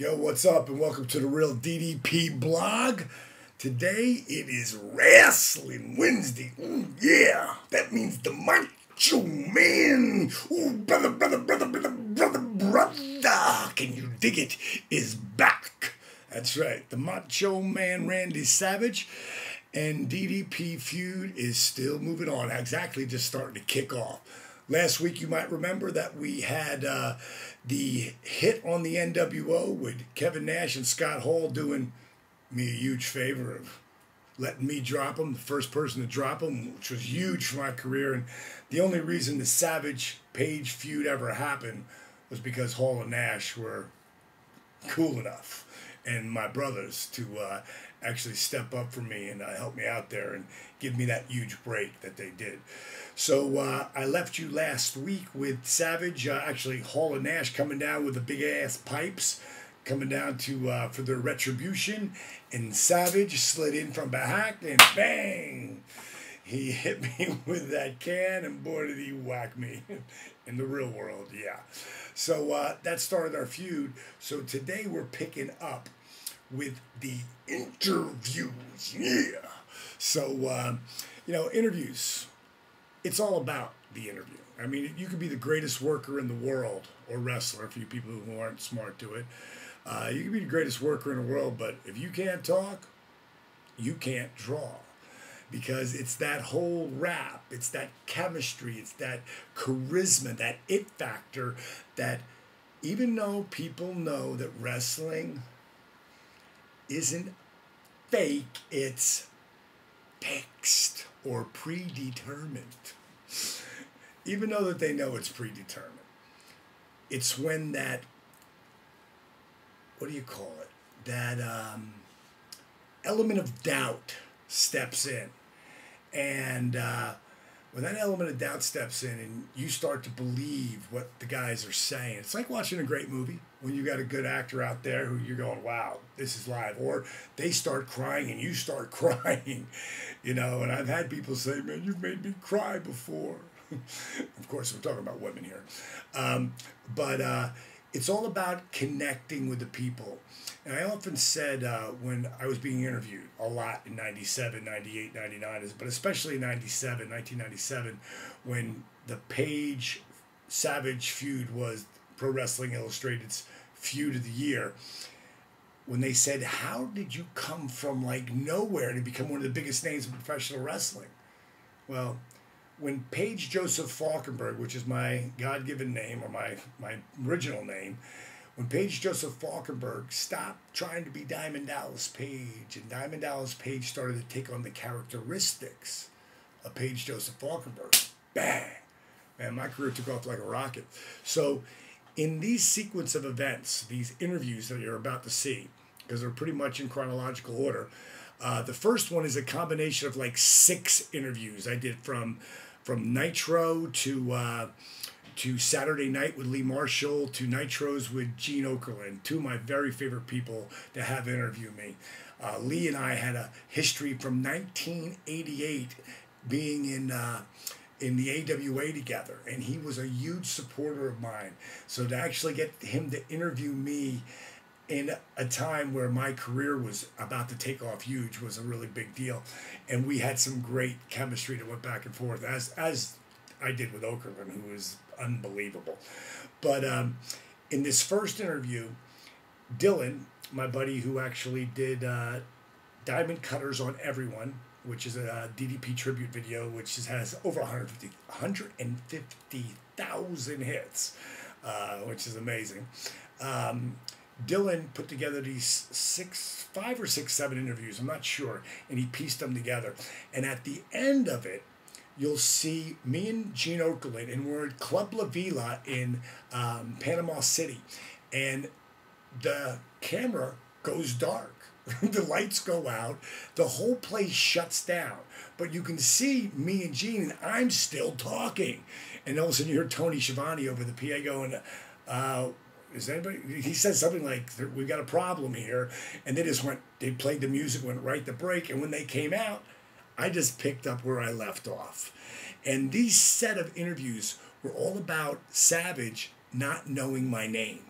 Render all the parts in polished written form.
Yo, what's up, and welcome to the Real DDP blog. Today it is Wrasslin Wednesday. Ooh, yeah, that means the macho man. Ooh, brother. Can you dig it? Is back. That's right, the macho man Randy Savage. And DDP Feud is still moving on. Exactly, just starting to kick off. Last week, you might remember that we had the hit on the NWO with Kevin Nash and Scott Hall doing me a huge favor of letting me drop him, the first person to drop him, which was huge for my career. And the only reason the Savage Page feud ever happened was because Hall and Nash were cool enough, and my brothers, to actually step up for me and help me out there and give me that huge break that they did. So I left you last week with Savage, actually Hall and Nash coming down with the big ass pipes, coming down to for their retribution, and Savage slid in from behind and bang, he hit me with that can, and boy did he whack me in the real world, yeah. So that started our feud. So today we're picking up with the interviews, yeah. So, interviews, it's all about the interview. I mean, you could be the greatest worker in the world, or wrestler for you people who aren't smart to it. You could be the greatest worker in the world, but if you can't talk, you can't draw. Because it's that whole rap, it's that chemistry, it's that charisma, that it factor, that even though people know that wrestling isn't fake, it's fixed or predetermined. Even though that they know it's predetermined, it's when that, what do you call it, that element of doubt steps in. And when that element of doubt steps in and you start to believe what the guys are saying, it's like watching a great movie when you got a good actor out there who you're going, wow, this is live. Or they start crying and you start crying, and I've had people say, man, you've made me cry before. Of course, we're talking about women here. But it's all about connecting with the people. And I often said when I was being interviewed a lot in 97, 98, 99, but especially in 1997, when the Page Savage feud was Pro Wrestling Illustrated's feud of the year, when they said, how did you come from like nowhere to become one of the biggest names in professional wrestling? Well, when Paige Joseph Falkenberg, which is my God-given name, or my original name, when Paige Joseph Falkenberg stopped trying to be Diamond Dallas Page, and Diamond Dallas Page started to take on the characteristics of Paige Joseph Falkenberg, bang! Man, my career took off like a rocket. So in these sequence of events, these interviews that you're about to see, because they're pretty much in chronological order, the first one is a combination of like 6 interviews I did from Nitro to Saturday Night with Lee Marshall, to Nitros with Gene Okerlund, 2 of my very favorite people to have interview me. Lee and I had a history from 1988 being in the AWA together, and he was a huge supporter of mine. So to actually get him to interview me in a time where my career was about to take off huge was a really big deal. And we had some great chemistry that went back and forth, as I did with Okerlund, who was unbelievable. But in this first interview, Dylan, my buddy who actually did Diamond Cutters on Everyone, which is a DDP tribute video, which has over 150,000 hits, which is amazing. Dylan put together these 5 or 6, 7 interviews, I'm not sure, and he pieced them together. And at the end of it, you'll see me and Gene Okerlund, and we're at Club La Vila in Panama City, and the camera goes dark. The lights go out, the whole place shuts down, but you can see me and Gene, and I'm still talking. And all of a sudden you hear Tony Schiavone over the PA going, is anybody, he said something like, we've got a problem here, and they played the music, went right to break, and when they came out, I just picked up where I left off. And these set of interviews were all about Savage not knowing my name.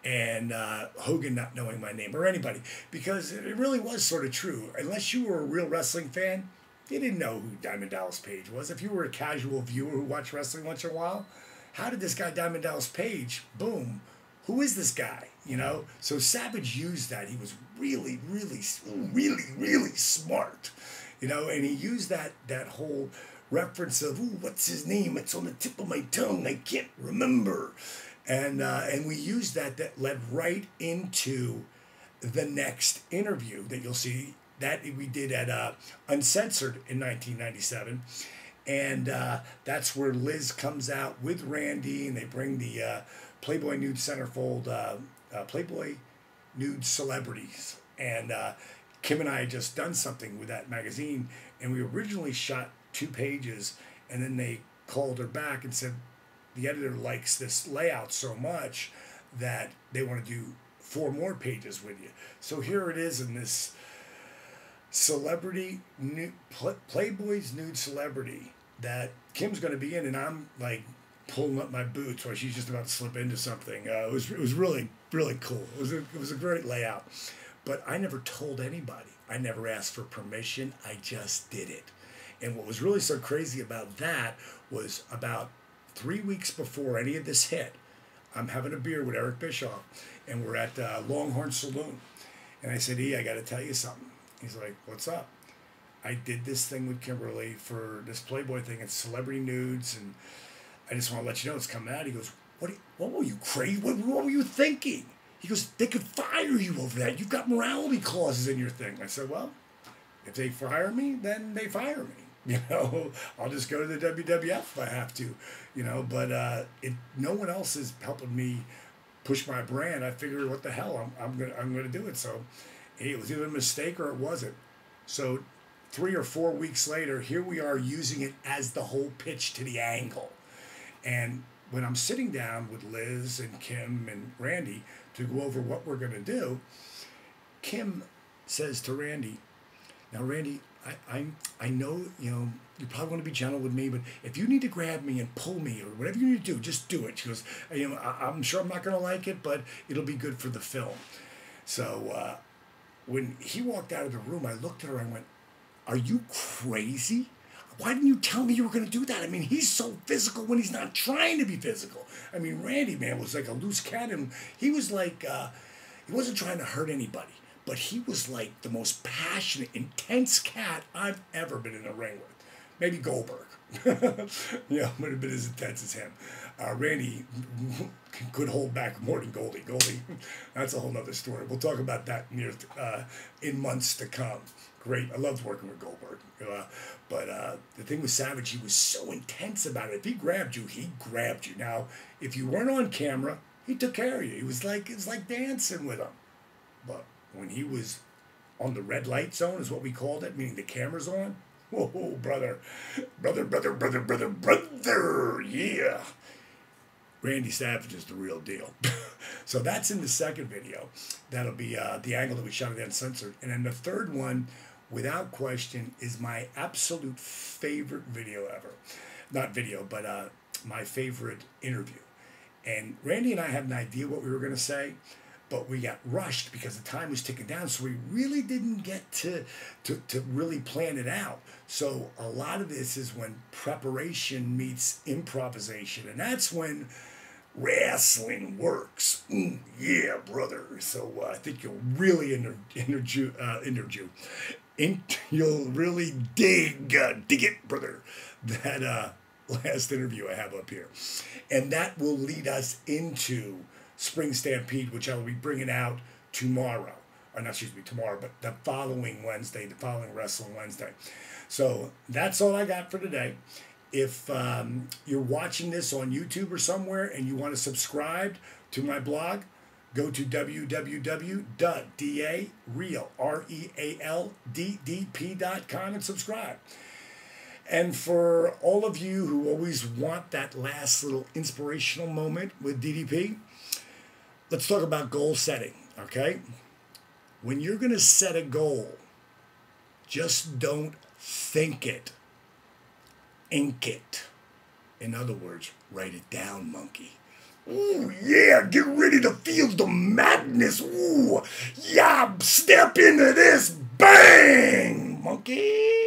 and Hogan not knowing my name or anybody, because it really was sort of true. Unless you were a real wrestling fan, you didn't know who Diamond Dallas Page was. If you were a casual viewer who watched wrestling once in a while, how did this guy Diamond Dallas Page, boom, who is this guy? You know? So Savage used that. He was really, really, really, really smart. You know, and he used that whole reference of, ooh, what's his name? It's on the tip of my tongue. I can't remember. And we used that led right into the next interview that you'll see that we did at Uncensored in 1997. And that's where Liz comes out with Randy, and they bring the Playboy Nude Centerfold Playboy Nude Celebrities. And Kim and I had just done something with that magazine, and we originally shot 2 pages, and then they called her back and said the editor likes this layout so much that they want to do 4 more pages with you. So here it is in this celebrity, Playboy's Nude Celebrity that Kim's going to be in, and I'm like pulling up my boots while she's just about to slip into something. It was really, really cool. It was a great layout. But I never told anybody. I never asked for permission. I just did it. And what was really so crazy about that was about 3 weeks before any of this hit, I'm having a beer with Eric Bischoff, and we're at Longhorn Saloon. And I said, I got to tell you something. He's like, what's up? I did this thing with Kimberly for this Playboy thing. It's celebrity nudes, and I just want to let you know it's coming out. He goes, what were you, crazy? What were you thinking? He goes, they could fire you over that. You've got morality clauses in your thing. I said, well, if they fire me, then they fire me. You know, I'll just go to the WWF if I have to. You know, but no one else is helping me push my brand. I figured, what the hell, I'm gonna do it. So it was either a mistake or it wasn't. So 3 or 4 weeks later, here we are using it as the whole pitch to the angle. And when I'm sitting down with Liz and Kim and Randy to go over what we're going to do, Kim says to Randy, now Randy, I know, you know, you probably want to be gentle with me, but if you need to grab me and pull me or whatever you need to do, just do it. She goes, you know, I'm sure I'm not going to like it, but it'll be good for the film. So when he walked out of the room, I looked at her and I went, are you crazy? Why didn't you tell me you were going to do that? I mean, he's so physical when he's not trying to be physical. I mean, Randy, man, was like a loose cannon. He was like, he wasn't trying to hurt anybody, but he was like the most passionate, intense cat I've ever been in a ring with. Maybe Goldberg. Yeah, might have been as intense as him. Randy could hold back more than Goldie. Goldie, that's a whole other story. We'll talk about that in months to come. Great. I loved working with Goldberg. But the thing with Savage, he was so intense about it. If he grabbed you, he grabbed you. Now, if you weren't on camera, he took care of you. It was like dancing with him. But when he was on the red light zone, is what we called it, meaning the camera's on, whoa, brother, yeah. Randy Savage is the real deal. So that's in the second video. That'll be the angle that we shot it Uncensored. And then the third one, without question, is my absolute favorite video ever. Not video, but my favorite interview. And Randy and I had an idea what we were going to say, but we got rushed because the time was ticking down, so we really didn't get to really plan it out. So a lot of this is when preparation meets improvisation, and that's when wrestling works. Yeah, brother. So I think you'll really you'll really dig it, brother, that last interview I have up here. And that will lead us into Spring Stampede, which I will be bringing out tomorrow. Or not, excuse me, tomorrow, but the following Wednesday, the following Wrestling Wednesday. So that's all I got for today. If you're watching this on YouTube or somewhere and you want to subscribe to my blog, go to www.DDP.com and subscribe. And for all of you who always want that last little inspirational moment with DDP, let's talk about goal setting, okay? When you're going to set a goal, just don't think it. Ink it. In other words, write it down, monkey. Ooh, yeah, get ready to feel the madness. Ooh, yeah, step into this. Bang, monkey.